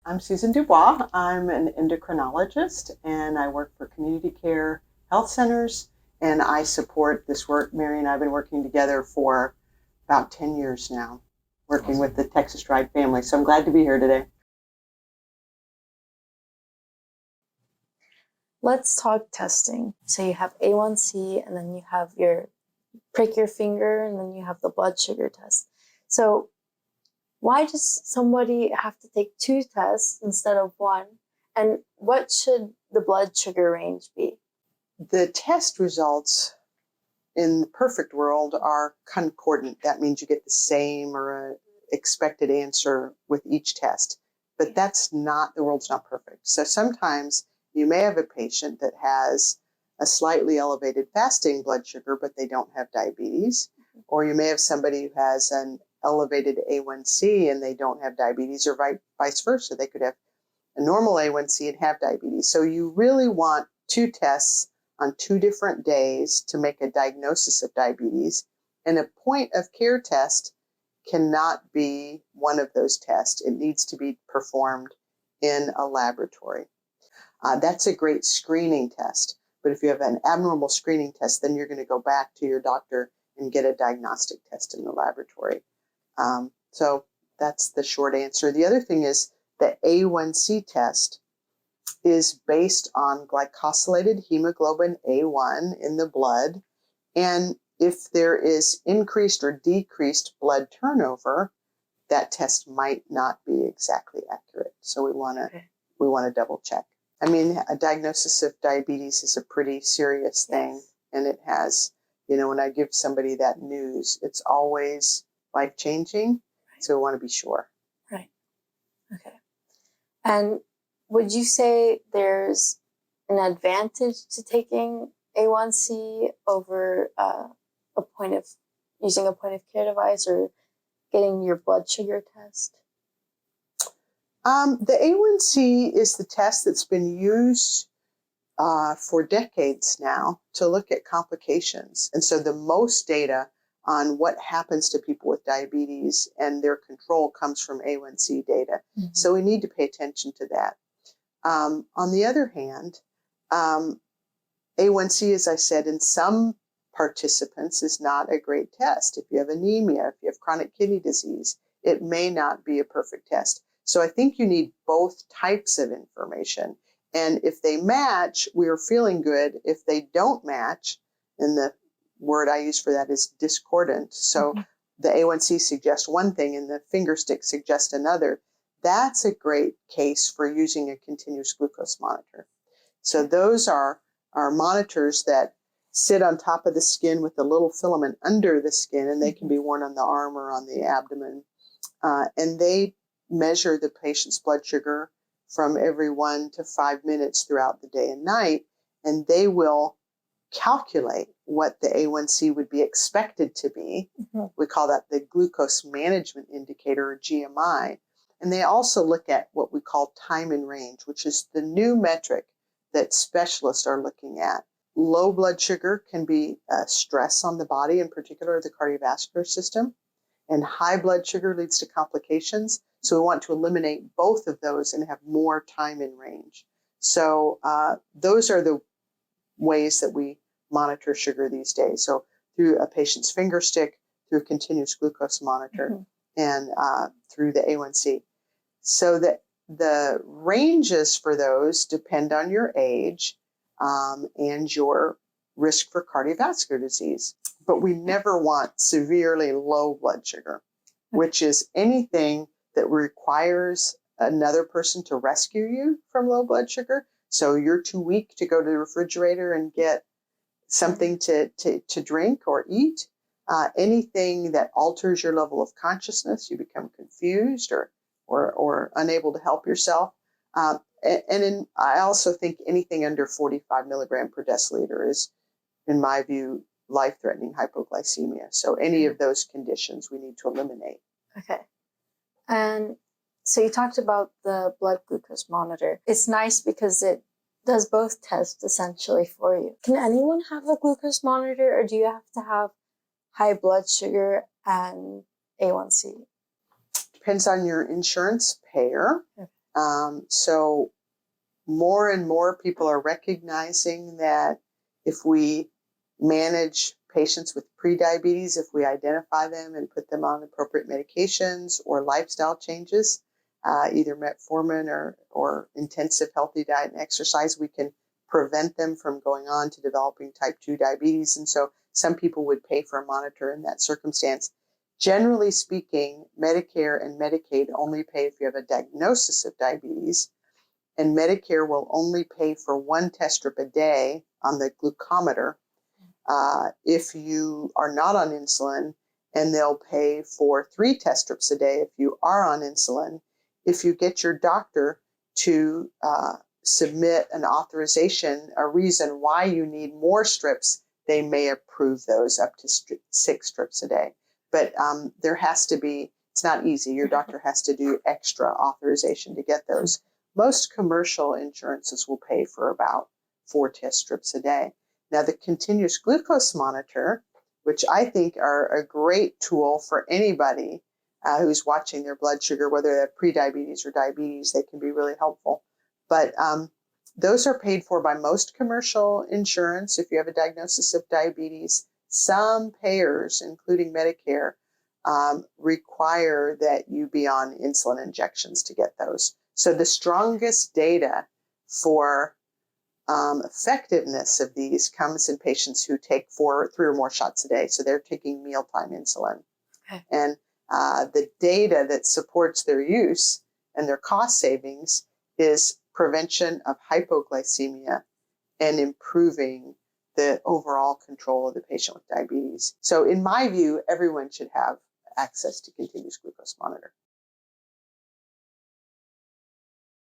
I'm Susan Dubois. I'm an endocrinologist and I work for community care health centers, and I support this work. Mary and I have been working together for about 10 years now, working with the Texas Drive family. So I'm glad to be here today. Let's talk testing. So you have A1C, and then you have your prick your finger, and then you have the blood sugar test. So why does somebody have to take two tests instead of one? And what should the blood sugar range be? The test results in the perfect world are concordant. That means you get the same or a expected answer with each test. But the world's not perfect. So sometimes you may have a patient that has a slightly elevated fasting blood sugar, but they don't have diabetes. Or you may have somebody who has an elevated A1C and they don't have diabetes, or vice versa. They could have a normal A1C and have diabetes. So you really want two tests on 2 different days to make a diagnosis of diabetes. And a point of care test cannot be one of those tests. It needs to be performed in a laboratory. That's a great screening test. But if you have an abnormal screening test, then you're going to go back to your doctor and get a diagnostic test in the laboratory. So that's the short answer. The other thing is the A1C test is based on glycosylated hemoglobin A1 in the blood. And if there is increased or decreased blood turnover, that test might not be exactly accurate. So we want to double check. I mean, a diagnosis of diabetes is a pretty serious thing. Yes. And it has, when I give somebody that news, it's always life-changing. Right. So we want to be sure. Right. Okay. And would you say there's an advantage to taking A1C over using a point of care device or getting your blood sugar test? The A1C is the test that's been used for decades now to look at complications. And so the most data on what happens to people with diabetes and their control comes from A1C data. Mm-hmm. So we need to pay attention to that. On the other hand, A1C, as I said, in some participants is not a great test. If you have anemia, if you have chronic kidney disease, it may not be a perfect test. So I think you need both types of information. And if they match, we're feeling good. If they don't match, and the word I use for that is discordant. So the A1C suggests one thing and the finger stick suggests another. That's a great case for using a continuous glucose monitor. So those are monitors that sit on top of the skin with a little filament under the skin, and they can be worn on the arm or on the abdomen. And they measure the patient's blood sugar from every 1 to 5 minutes throughout the day and night, and they will calculate what the A1C would be expected to be. Mm-hmm. We call that the glucose management indicator, or GMI. And they also look at what we call time in range, which is the new metric that specialists are looking at. Low blood sugar can be stress on the body, in particular the cardiovascular system, and high blood sugar leads to complications. So we want to eliminate both of those and have more time in range. So those are the ways that we monitor sugar these days. So through a patient's finger stick, through a continuous glucose monitor, and through the A1C. So that the ranges for those depend on your age and your risk for cardiovascular disease. But we never want severely low blood sugar, which is anything that requires another person to rescue you from low blood sugar. So you're too weak to go to the refrigerator and get something to drink or eat. Anything that alters your level of consciousness, you become confused or unable to help yourself. I also think anything under 45 milligram per deciliter is, in my view, life-threatening hypoglycemia. So any of those conditions we need to eliminate. Okay. And so you talked about the blood glucose monitor. It's nice because it does both tests essentially for you. Can anyone have a glucose monitor, or do you have to have high blood sugar and A1C? Depends on your insurance payer. Okay. So more and more people are recognizing that if we manage patients with prediabetes, if we identify them and put them on appropriate medications or lifestyle changes, either metformin or intensive healthy diet and exercise, we can prevent them from going on to developing type 2 diabetes. And so some people would pay for a monitor in that circumstance. Generally speaking, Medicare and Medicaid only pay if you have a diagnosis of diabetes, and Medicare will only pay for one test strip a day on the glucometer if you are not on insulin, and they'll pay for 3 test strips a day if you are on insulin. If you get your doctor to submit an authorization, a reason why you need more strips, they may approve those up to 6 strips a day. But there has to be, it's not easy. Your doctor has to do extra authorization to get those. Most commercial insurances will pay for about 4 test strips a day. Now, the continuous glucose monitor, which I think are a great tool for anybody who's watching their blood sugar, whether they have prediabetes or diabetes, they can be really helpful. But those are paid for by most commercial insurance if you have a diagnosis of diabetes. Some payers, including Medicare, require that you be on insulin injections to get those. So the strongest data for effectiveness of these comes in patients who take 3 or more shots a day. So they're taking mealtime insulin. Okay. And the data that supports their use and their cost savings is prevention of hypoglycemia and improving the overall control of the patient with diabetes. So in my view, everyone should have access to continuous glucose monitor.